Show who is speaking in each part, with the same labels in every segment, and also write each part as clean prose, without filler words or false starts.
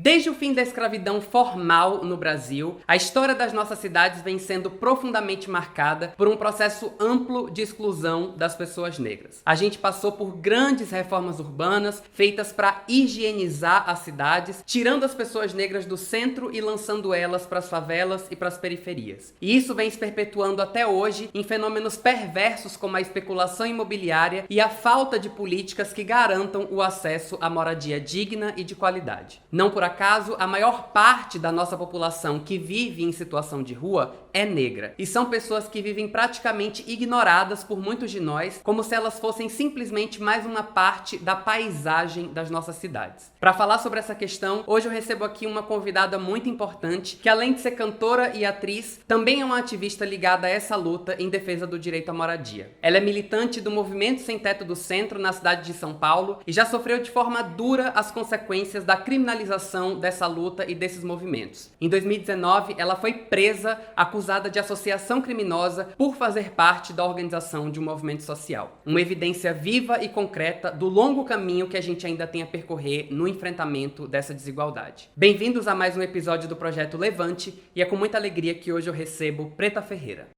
Speaker 1: Desde o fim da escravidão formal no Brasil, a história das nossas cidades vem sendo profundamente marcada por um processo amplo de exclusão das pessoas negras. A gente passou por grandes reformas urbanas feitas para higienizar as cidades, tirando as pessoas negras do centro e lançando elas para as favelas e para as periferias. E isso vem se perpetuando até hoje em fenômenos perversos como a especulação imobiliária e a falta de políticas que garantam o acesso à moradia digna e de qualidade. Não por acaso, a maior parte da nossa população que vive em situação de rua é negra. E são pessoas que vivem praticamente ignoradas por muitos de nós, como se elas fossem simplesmente mais uma parte da paisagem das nossas cidades. Para falar sobre essa questão, hoje eu recebo aqui uma convidada muito importante, que além de ser cantora e atriz, também é uma ativista ligada a essa luta em defesa do direito à moradia. Ela é militante do Movimento Sem Teto do Centro na cidade de São Paulo e já sofreu de forma dura as consequências da criminalização dessa luta e desses movimentos. Em 2019, ela foi presa, acusada de associação criminosa por fazer parte da organização de um movimento social. Uma evidência viva e concreta do longo caminho que a gente ainda tem a percorrer no enfrentamento dessa desigualdade. Bem-vindos a mais um episódio do Projeto Levante, e é com muita alegria que hoje eu recebo Preta Ferreira.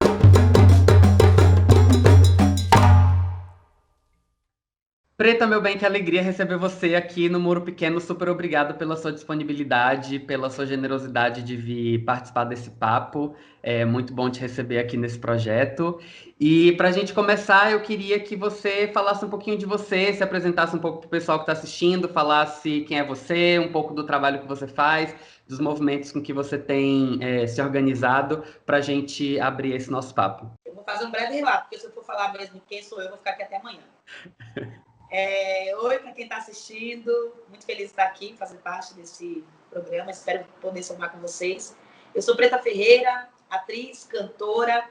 Speaker 1: Preta, meu bem, que alegria receber você aqui no Muro Pequeno. Super obrigado pela sua disponibilidade, pela sua generosidade de vir participar desse papo. É muito bom te receber aqui nesse projeto. E para a gente começar, eu queria que você falasse um pouquinho de você, se apresentasse um pouco para o pessoal que está assistindo, falasse quem é você, um pouco do trabalho que você faz, dos movimentos com que você tem se organizado, para a gente abrir esse nosso papo.
Speaker 2: Eu vou fazer um breve relato, porque se eu for falar mesmo quem sou eu vou ficar aqui até amanhã. Oi, para quem está assistindo, muito feliz de estar aqui, fazer parte desse programa, espero poder somar com vocês. Eu sou Preta Ferreira, atriz, cantora,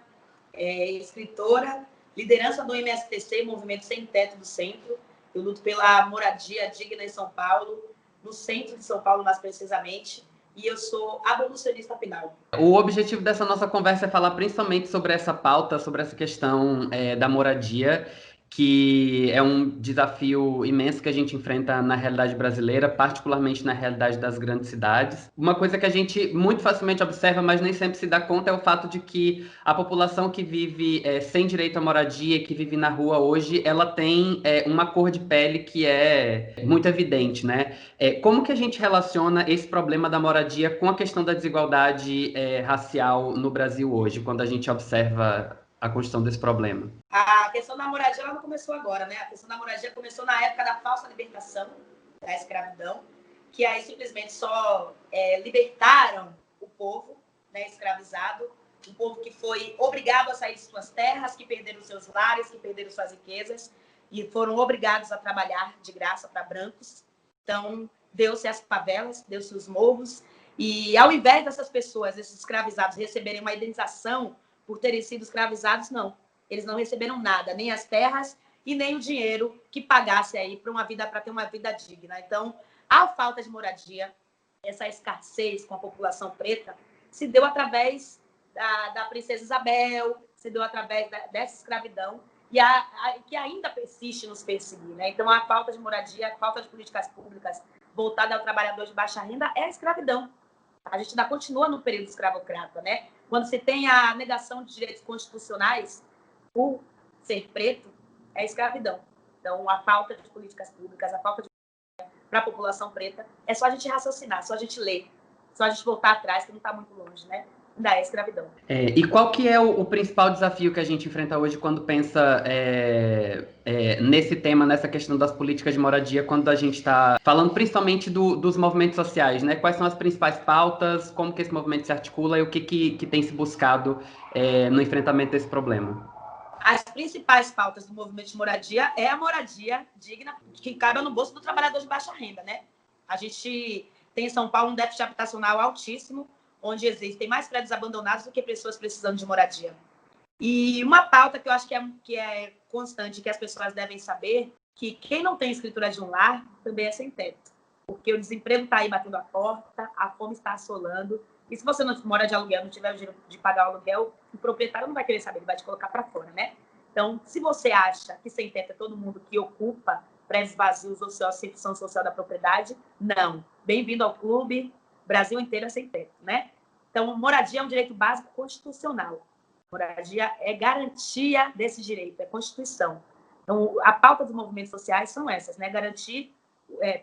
Speaker 2: escritora, liderança do MSTC, Movimento Sem Teto do Centro. Eu luto pela moradia digna em São Paulo, no centro de São Paulo, mais precisamente, e eu sou abolicionista penal.
Speaker 1: O objetivo dessa nossa conversa é falar principalmente sobre essa pauta, sobre essa questão da moradia, que é um desafio imenso que a gente enfrenta na realidade brasileira, particularmente na realidade das grandes cidades. Uma coisa que a gente muito facilmente observa, mas nem sempre se dá conta, é o fato de que a população que vive sem direito à moradia, que vive na rua hoje, ela tem uma cor de pele que é muito evidente, né? Como que a gente relaciona esse problema da moradia com a questão da desigualdade racial no Brasil hoje, quando a gente observa a construção desse problema?
Speaker 2: A questão da moradia ela não começou agora, né? A questão da moradia começou na época da falsa libertação, da escravidão, que aí simplesmente só libertaram o povo, né, escravizado, um povo que foi obrigado a sair de suas terras, que perderam seus lares, que perderam suas riquezas e foram obrigados a trabalhar de graça para brancos. Então, deu-se as favelas, deu-se os morros, e ao invés dessas pessoas, esses escravizados, receberem uma indenização por terem sido escravizados, não. Eles não receberam nada, nem as terras e nem o dinheiro que pagasse aí para ter uma vida digna. Então, a falta de moradia, essa escassez com a população preta, se deu através da princesa Isabel, se deu através dessa escravidão, que ainda persiste nos perseguir, né? Então, a falta de moradia, a falta de políticas públicas voltada ao trabalhador de baixa renda é a escravidão. A gente ainda continua no período escravocrata, né? Quando se tem a negação de direitos constitucionais por ser preto, é escravidão. Então, a falta de políticas públicas, a falta de para a população preta, é só a gente raciocinar, só a gente ler, só a gente voltar atrás, que não está muito longe, né? Da escravidão.
Speaker 1: E qual que é o principal desafio que a gente enfrenta hoje quando pensa nesse tema, nessa questão das políticas de moradia, quando a gente está falando principalmente dos movimentos sociais, né? Quais são as principais pautas, como que esse movimento se articula e o que tem se buscado no enfrentamento desse problema?
Speaker 2: As principais pautas do movimento de moradia é a moradia digna, que cabe no bolso do trabalhador de baixa renda, né? A gente tem em São Paulo um déficit habitacional altíssimo, onde existem mais prédios abandonados do que pessoas precisando de moradia. E uma pauta que eu acho que é constante, que as pessoas devem saber, que quem não tem escritura de um lar também é sem teto. Porque o desemprego está aí batendo a porta, a fome está assolando. E se você não mora de aluguel, não tiver o dinheiro de pagar o aluguel, o proprietário não vai querer saber, ele vai te colocar para fora, né? Então, se você acha que sem teto é todo mundo que ocupa prédios vazios ou só a função social da propriedade. Não. Bem-vindo ao clube, Brasil inteiro é sem teto, né? Então, moradia é um direito básico constitucional. Moradia é garantia desse direito, é Constituição. Então, a pauta dos movimentos sociais são essas, né? Garantir,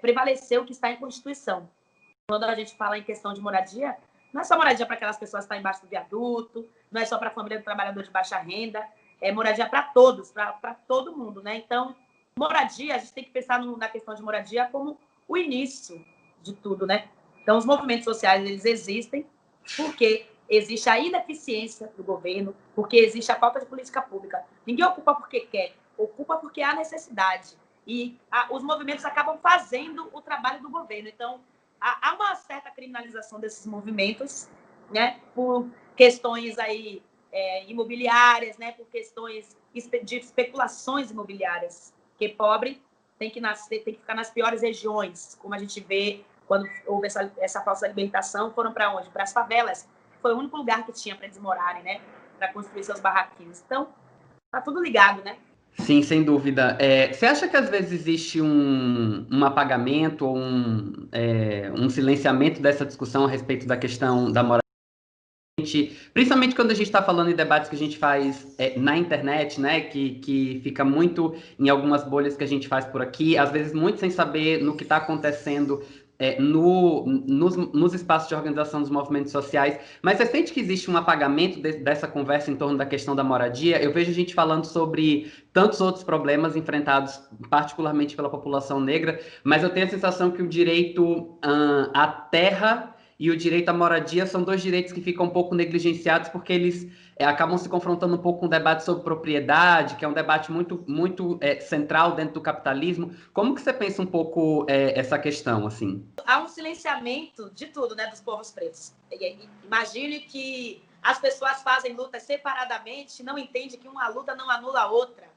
Speaker 2: prevalecer o que está em Constituição. Quando a gente fala em questão de moradia, não é só moradia para aquelas pessoas que estão embaixo do viaduto, não é só para a família do trabalhador de baixa renda, é moradia para todos, para todo mundo, né? Então, moradia, a gente tem que pensar na questão de moradia como o início de tudo, né? Então, os movimentos sociais, eles existem porque existe a ineficiência do governo, porque existe a falta de política pública. Ninguém ocupa porque quer, ocupa porque há necessidade. E os movimentos acabam fazendo o trabalho do governo. Então, há uma certa criminalização desses movimentos, né? Por questões aí imobiliárias, né? Por questões de especulações imobiliárias. Porque pobre tem que ficar nas piores regiões, como a gente vê quando houve essa falsa libertação, foram para onde? Para as favelas. Foi o único lugar que tinha para eles morarem, né? Para construir seus barraquinhos. Então, tá tudo ligado, né?
Speaker 1: Sim, sem dúvida. Você acha que às vezes existe um apagamento ou um silenciamento dessa discussão a respeito da questão da moradia? Principalmente quando a gente está falando em debates que a gente faz na internet, né? Que fica muito em algumas bolhas que a gente faz por aqui, às vezes muito sem saber no que está acontecendo nos espaços de organização dos movimentos sociais. Mas você sente que existe um apagamento dessa conversa em torno da questão da moradia? Eu vejo a gente falando sobre tantos outros problemas enfrentados, particularmente pela população negra, mas eu tenho a sensação que o direito à terra e o direito à moradia são dois direitos que ficam um pouco negligenciados porque eles acabam se confrontando um pouco com o debate sobre propriedade, que é um debate muito central dentro do capitalismo. Como que você pensa um pouco essa questão, assim?
Speaker 2: Há um silenciamento de tudo, né, dos povos pretos. Imagine que as pessoas fazem lutas separadamente, não entendem que uma luta não anula a outra.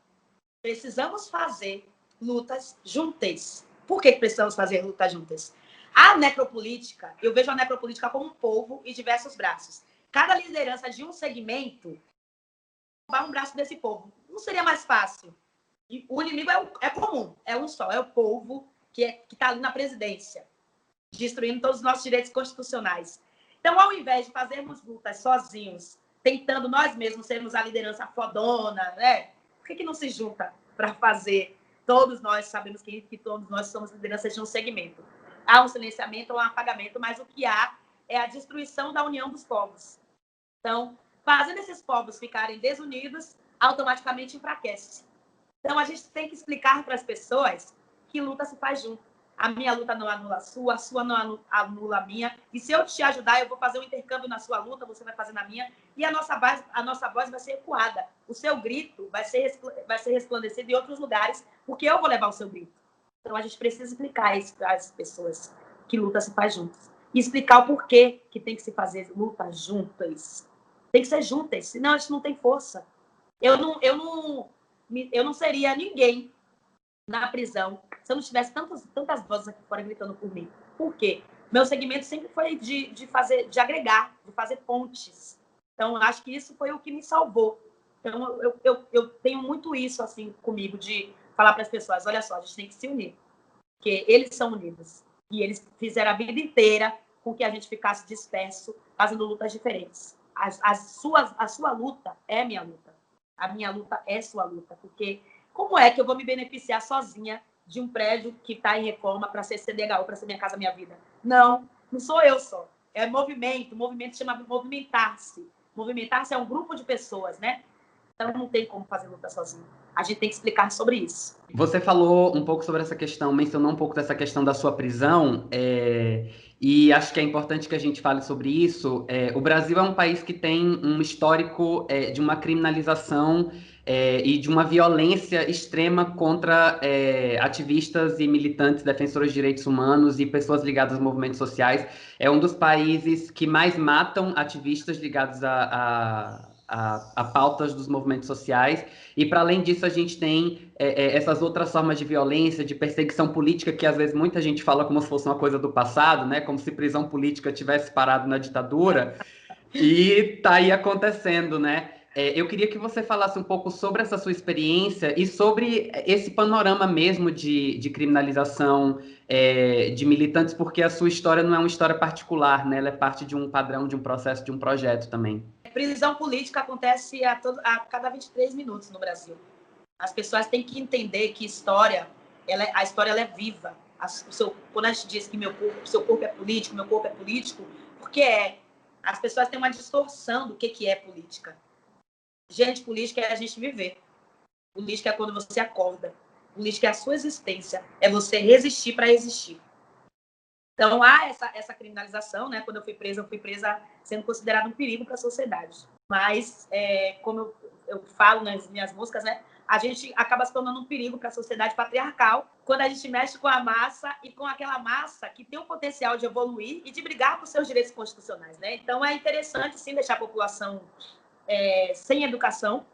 Speaker 2: Precisamos fazer lutas juntas. Por que precisamos fazer lutas juntas? A necropolítica, eu vejo a necropolítica como um povo e diversos braços. Cada liderança de um segmento roubar um braço desse povo. Não seria mais fácil? E o inimigo é comum, é um só, é o povo que está ali na presidência, destruindo todos os nossos direitos constitucionais. Então, ao invés de fazermos lutas sozinhos, tentando nós mesmos sermos a liderança fodona, né? Por que não se junta para fazer? Todos nós sabemos que todos nós somos lideranças de um segmento. Há um silenciamento ou um apagamento, mas o que há é a destruição da união dos povos. Então, fazendo esses povos ficarem desunidos, automaticamente enfraquece. Então, a gente tem que explicar para as pessoas que luta se faz junto. A minha luta não anula a sua não anula a minha. E se eu te ajudar, eu vou fazer um intercâmbio na sua luta, você vai fazer na minha. E a nossa voz vai ser ecoada. O seu grito vai ser resplandecido em outros lugares, porque eu vou levar o seu grito. Então, a gente precisa explicar isso para as pessoas, que luta se faz juntas. E explicar o porquê que tem que se fazer luta juntas. Tem que ser juntas, senão a gente não tem força. Eu não seria ninguém na prisão se eu não tivesse tantas vozes aqui fora gritando por mim. Por quê? Meu segmento sempre foi de agregar, de fazer pontes. Então, acho que isso foi o que me salvou. Então, eu tenho muito isso assim comigo, de falar para as pessoas, olha só, a gente tem que se unir, porque eles são unidos. E eles fizeram a vida inteira com que a gente ficasse disperso, fazendo lutas diferentes. A sua luta é minha luta. A minha luta é sua luta. Porque como é que eu vou me beneficiar sozinha de um prédio que está em reforma para ser CDHU, para ser Minha Casa Minha Vida? Não sou eu só. É movimento. O movimento chama movimentar-se. Movimentar-se é um grupo de pessoas, né? Então, não tem como fazer luta sozinho. A gente tem que explicar sobre isso.
Speaker 1: Você falou um pouco sobre essa questão, mencionou um pouco dessa questão da sua prisão, e acho que é importante que a gente fale sobre isso. O Brasil é um país que tem um histórico de uma criminalização e de uma violência extrema contra ativistas e militantes, defensores de direitos humanos e pessoas ligadas a movimentos sociais. É um dos países que mais matam ativistas ligados a pautas dos movimentos sociais, e para além disso a gente tem essas outras formas de violência, de perseguição política, que às vezes muita gente fala como se fosse uma coisa do passado, né? Como se prisão política tivesse parado na ditadura, e tá aí acontecendo, né? Eu queria que você falasse um pouco sobre essa sua experiência e sobre esse panorama mesmo de criminalização de militantes, porque a sua história não é uma história particular, né? Ela é parte de um padrão, de um processo, de um projeto também.
Speaker 2: Prisão política acontece a cada 23 minutos no Brasil. As pessoas têm que entender que a história ela é viva. Quando a gente diz que seu corpo é político, meu corpo é político, porque as pessoas têm uma distorção do que é política. Gente, política é a gente viver. Política é quando você acorda. Política é a sua existência. É você resistir para existir. Então, há essa criminalização, né? Quando eu fui presa sendo considerada um perigo para a sociedade. Mas, como eu falo nas minhas músicas, né? A gente acaba se tornando um perigo para a sociedade patriarcal quando a gente mexe com a massa e com aquela massa que tem o potencial de evoluir e de brigar por seus direitos constitucionais, né? Então, é interessante, sim, deixar a população sem educação,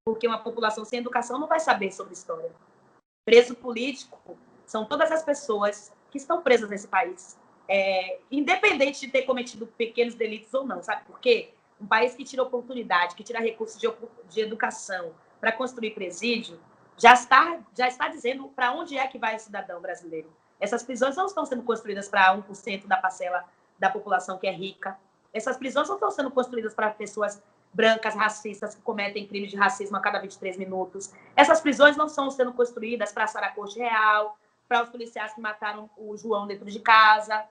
Speaker 2: porque uma população sem educação não vai saber sobre história. Preso político são todas as pessoas que estão presas nesse país, independente de ter cometido pequenos delitos ou não, sabe por quê? Um país que tira oportunidade, que tira recursos de educação para construir presídio, já está dizendo para onde é que vai o cidadão brasileiro. Essas prisões não estão sendo construídas para 1% da parcela da população que é rica. Essas prisões não estão sendo construídas para pessoas brancas, racistas, que cometem crimes de racismo a cada 23 minutos. Essas prisões não estão sendo construídas para a Sara Corte Real, para os policiais que mataram o João dentro de casa.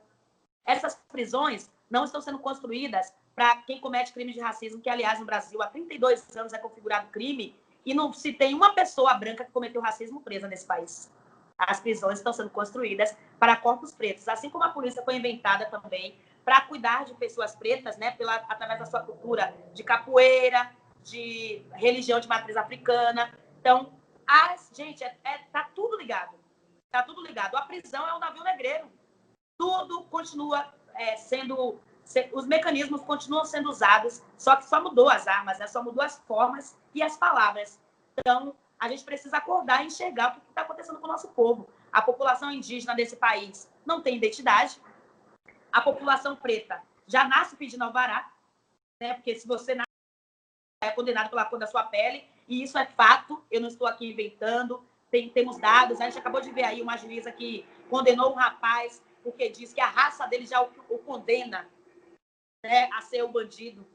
Speaker 2: Essas prisões não estão sendo construídas para quem comete crimes de racismo, que, aliás, no Brasil, há 32 anos é configurado crime, e não se tem uma pessoa branca que cometeu racismo presa nesse país. As prisões estão sendo construídas para corpos pretos, assim como a polícia foi inventada também para cuidar de pessoas pretas, né, através da sua cultura de capoeira, de religião de matriz africana. Então, gente, tá tudo ligado. Tá tudo ligado. A prisão é um navio negreiro. Tudo continua os mecanismos continuam sendo usados, só que só mudou as armas, né? Só mudou as formas e as palavras. Então, a gente precisa acordar e enxergar o que está acontecendo com o nosso povo. A população indígena desse país não tem identidade. A população preta já nasce pedindo alvará, né? Porque se você nasce, é condenado pela cor da sua pele, e isso é fato, eu não estou aqui inventando, temos dados. A gente acabou de ver aí uma juíza que condenou um rapaz porque diz que a raça dele já o condena, né, a ser o bandido.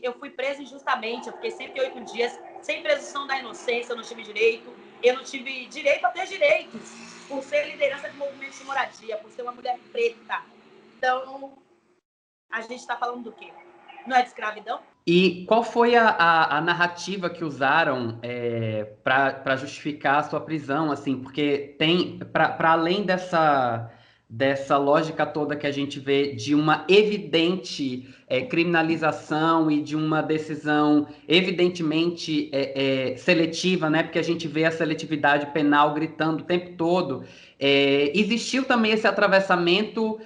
Speaker 2: Eu fui presa injustamente, eu fiquei 108 dias sem presunção da inocência, eu não tive direito, eu não tive direito a ter direitos, por ser liderança de movimentos de moradia, por ser uma mulher preta. Então, a gente está falando do quê? Não é de escravidão?
Speaker 1: E qual foi a narrativa que usaram para justificar a sua prisão, assim? Porque tem, para além dessa lógica toda que a gente vê de uma evidente criminalização e de uma decisão evidentemente seletiva, né? Porque a gente vê a seletividade penal gritando o tempo todo. Existiu também esse atravessamento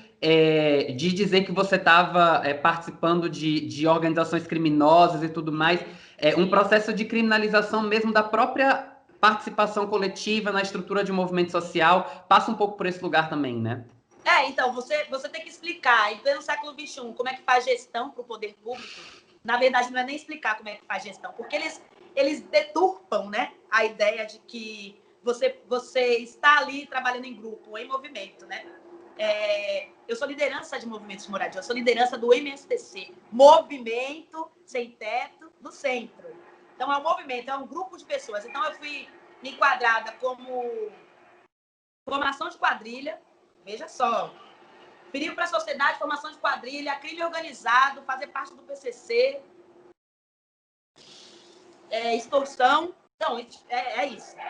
Speaker 1: de dizer que você estava participando de organizações criminosas e tudo mais, um processo de criminalização mesmo da própria participação coletiva na estrutura de um movimento social, passa um pouco por esse lugar também, né?
Speaker 2: Então, você tem que explicar, em pleno século XXI, como é que faz gestão para o poder público. Na verdade, não é nem explicar como é que faz gestão, porque eles deturpam, né, a ideia de que você está ali trabalhando em grupo, em movimento, né? Eu sou liderança de movimentos de moradia, eu sou liderança do MSTC, Movimento Sem Teto do Centro. Então, é um movimento, é um grupo de pessoas. Então, eu fui enquadrada como formação de quadrilha, veja só, perigo para a sociedade, formação de quadrilha, crime organizado, fazer parte do PCC, extorsão. Então, isso,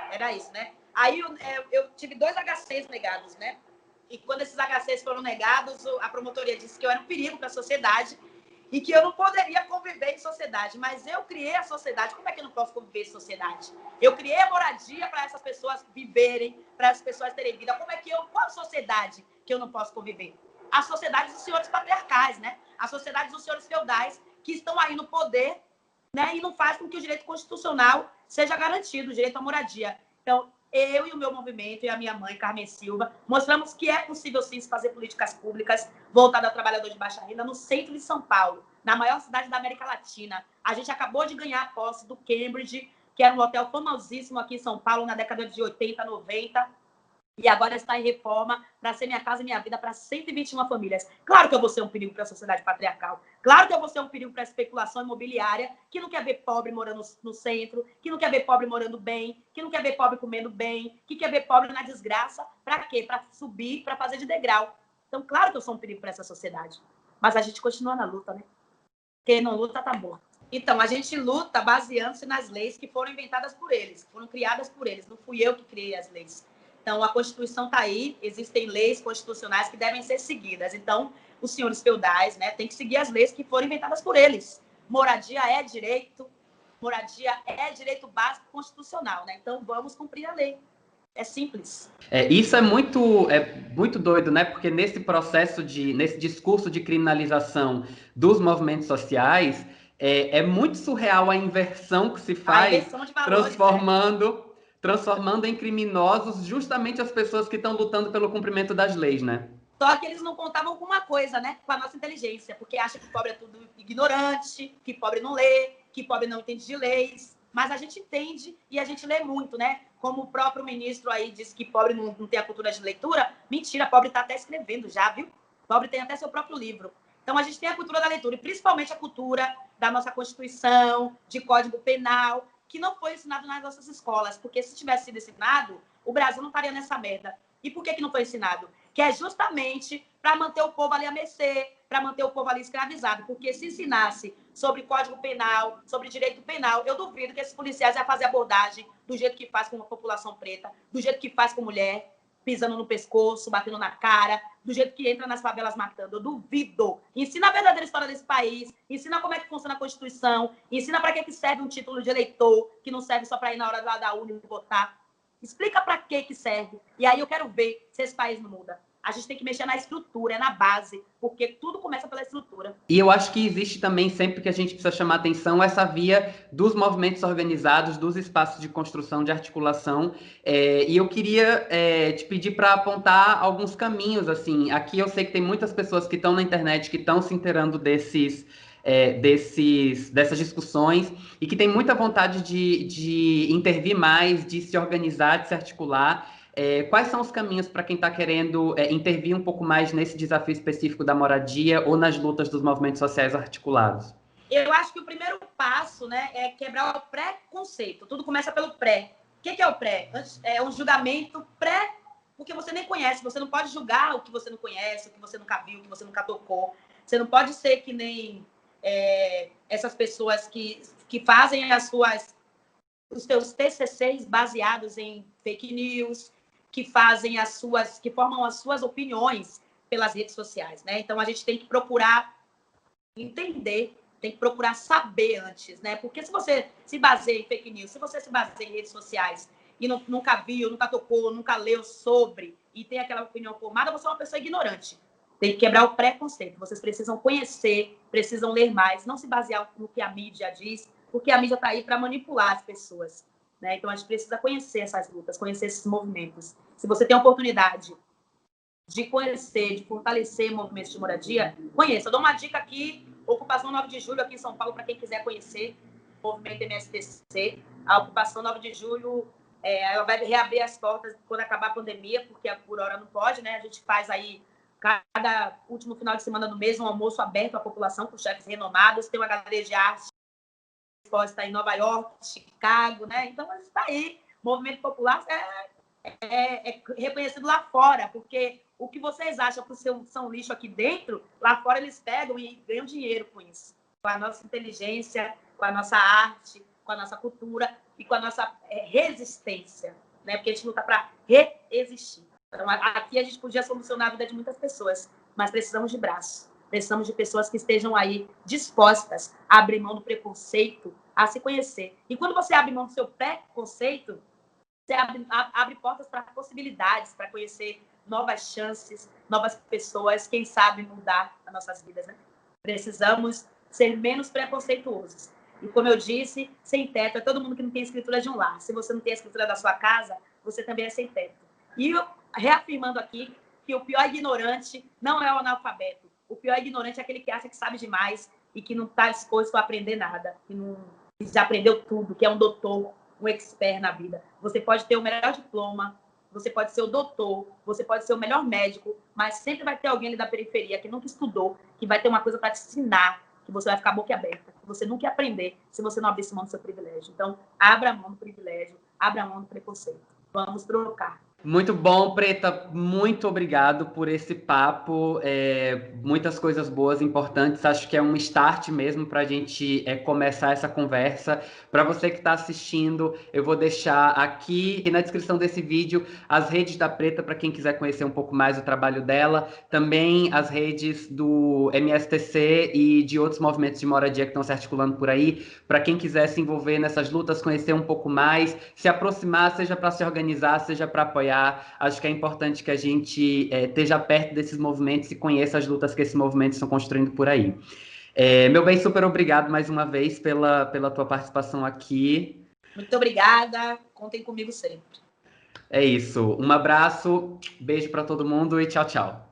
Speaker 2: era isso, né? Aí eu tive 2 HCs negados, né? E quando esses HCs foram negados, a promotoria disse que eu era um perigo para a sociedade e que eu não poderia conviver em sociedade. Mas eu criei a sociedade. Como é que eu não posso conviver em sociedade? Eu criei a moradia para essas pessoas viverem, para as pessoas terem vida. Qual sociedade que eu não posso conviver? A sociedade dos senhores patriarcais, né? A sociedade dos senhores feudais que estão aí no poder, né? E não faz com que o direito constitucional seja garantido, o direito à moradia. Então, eu e o meu movimento e a minha mãe, Carmen Silva, mostramos que é possível sim se fazer políticas públicas voltadas a trabalhadores de baixa renda no centro de São Paulo. na maior cidade da América Latina. A gente acabou de ganhar a posse do Cambridge, que era um hotel famosíssimo aqui em São Paulo na década de 80, 90. E agora está em reforma para ser Minha Casa Minha Vida para 121 famílias. Claro que eu vou ser um perigo para a sociedade patriarcal. Claro que eu vou ser um perigo para a especulação imobiliária, que não quer ver pobre morando no centro, que não quer ver pobre morando bem, que não quer ver pobre comendo bem, que quer ver pobre na desgraça. Para quê? Para subir, para fazer de degrau. Então, claro que eu sou um perigo para essa sociedade. Mas a gente continua na luta, né? Quem não luta está morto. Então, a gente luta baseando-se nas leis que foram inventadas por eles, foram criadas por eles. Não fui eu que criei as leis. Então, a Constituição está aí, existem leis constitucionais que devem ser seguidas. Então, os senhores feudais, né, têm que seguir as leis que foram inventadas por eles. Moradia é direito básico constitucional, né? Então, vamos cumprir a lei. É simples.
Speaker 1: Isso é muito doido, né? Porque nesse discurso de criminalização dos movimentos sociais, é muito surreal a inversão que se faz,
Speaker 2: inversão de valores,
Speaker 1: transformando em criminosos justamente as pessoas que estão lutando pelo cumprimento das leis, né?
Speaker 2: Só que eles não contavam com uma coisa, né? Com a nossa inteligência, porque acham que pobre é tudo ignorante, que pobre não lê, que pobre não entende de leis. Mas a gente entende e a gente lê muito, né? Como o próprio ministro aí disse que pobre não tem a cultura de leitura. Mentira, pobre está até escrevendo já, viu? Pobre tem até seu próprio livro. Então, a gente tem a cultura da leitura, e principalmente a cultura da nossa Constituição, de Código Penal, que não foi ensinado nas nossas escolas. Porque se tivesse sido ensinado, o Brasil não estaria nessa merda. E por que não foi ensinado? Que é justamente para manter o povo ali a mercê, para manter o povo ali escravizado. Porque se ensinasse sobre Código Penal, sobre direito penal, eu duvido que esses policiais iam fazer abordagem do jeito que faz com a população preta, do jeito que faz com mulher, pisando no pescoço, batendo na cara, do jeito que entra nas favelas matando. Eu duvido. Ensina a verdadeira história desse país, ensina como é que funciona a Constituição, ensina para que serve um título de eleitor, que não serve só para ir na hora lá da urna e votar. Explica para que serve. E aí eu quero ver se esse país não muda. A gente tem que mexer na estrutura, na base, porque tudo começa pela estrutura.
Speaker 1: E eu acho que existe também, sempre que a gente precisa chamar atenção, essa via dos movimentos organizados, dos espaços de construção, de articulação. E eu queria te pedir para apontar alguns caminhos. Assim, aqui eu sei que tem muitas pessoas que estão na internet, que estão se inteirando dessas discussões e que tem muita vontade de intervir mais, de se organizar, de se articular. Quais são os caminhos para quem está querendo intervir um pouco mais nesse desafio específico da moradia ou nas lutas dos movimentos sociais articulados?
Speaker 2: Eu acho que o primeiro passo, né, é quebrar o pré-conceito. Tudo começa pelo pré. O que é o pré? É um julgamento pré, porque você nem conhece. Você não pode julgar o que você não conhece, o que você nunca viu, o que você nunca tocou. Você não pode ser que nem essas pessoas que fazem os seus TCCs baseados em fake news, que formam as suas opiniões pelas redes sociais, né? Então a gente tem que procurar entender, tem que procurar saber antes, né? Porque se você se baseia em fake news, se você se baseia em redes sociais e nunca viu, nunca tocou, nunca leu sobre e tem aquela opinião formada, você é uma pessoa ignorante. Tem que quebrar o preconceito. Vocês precisam conhecer, precisam ler mais, não se basear no que a mídia diz, porque a mídia está aí para manipular as pessoas. Né? Então, a gente precisa conhecer essas lutas, conhecer esses movimentos. Se você tem a oportunidade de conhecer, de fortalecer movimentos de moradia, conheça. Eu dou uma dica aqui, Ocupação 9 de Julho, aqui em São Paulo, para quem quiser conhecer, movimento MSTC. A Ocupação 9 de Julho, ela vai reabrir as portas quando acabar a pandemia, porque por hora não pode, né? A gente faz aí, cada último final de semana do mês, um almoço aberto à população, com chefes renomados, tem uma galeria de arte exposta em Nova York, Chicago, né? Então, a gente está aí. O movimento popular é reconhecido lá fora, porque o que vocês acham que são lixo aqui dentro, lá fora eles pegam e ganham dinheiro com isso. Com a nossa inteligência, com a nossa arte, com a nossa cultura e com a nossa resistência, né? Porque a gente luta para reexistir. Então, aqui a gente podia solucionar a vida de muitas pessoas, mas precisamos de braço. Precisamos de pessoas que estejam aí dispostas a abrir mão do preconceito, a se conhecer. E quando você abre mão do seu preconceito, você abre portas para possibilidades, para conhecer novas chances, novas pessoas, quem sabe mudar as nossas vidas, né? Precisamos ser menos preconceituosos. E como eu disse, sem teto é todo mundo que não tem escritura de um lar. Se você não tem a escritura da sua casa, você também é sem teto. E reafirmando aqui que o pior ignorante não é o analfabeto. O pior ignorante é aquele que acha que sabe demais, e que não está disposto a aprender nada, que já aprendeu tudo, que é um doutor, um expert na vida. Você pode ter o melhor diploma, você pode ser o doutor, você pode ser o melhor médico, mas sempre vai ter alguém ali da periferia que nunca estudou, que vai ter uma coisa para te ensinar, que você vai ficar boca aberta, que você nunca ia aprender se você não abrisse mão do seu privilégio. Então, abra mão do privilégio, abra mão do preconceito. Vamos trocar.
Speaker 1: Muito bom, Preta. Muito obrigado por esse papo. Muitas coisas boas, importantes. Acho que é um start mesmo para a gente começar essa conversa. Para você que está assistindo, eu vou deixar aqui na descrição desse vídeo as redes da Preta para quem quiser conhecer um pouco mais o trabalho dela. Também as redes do MSTC e de outros movimentos de moradia que estão se articulando por aí. Para quem quiser se envolver nessas lutas, conhecer um pouco mais, se aproximar, seja para se organizar, seja para apoiar. Acho que é importante que a gente esteja perto desses movimentos e conheça as lutas que esses movimentos estão construindo por aí. Meu bem, super obrigado mais uma vez pela tua participação aqui.
Speaker 2: Muito obrigada, contem comigo sempre.
Speaker 1: É isso, um abraço, beijo para todo mundo e tchau, tchau.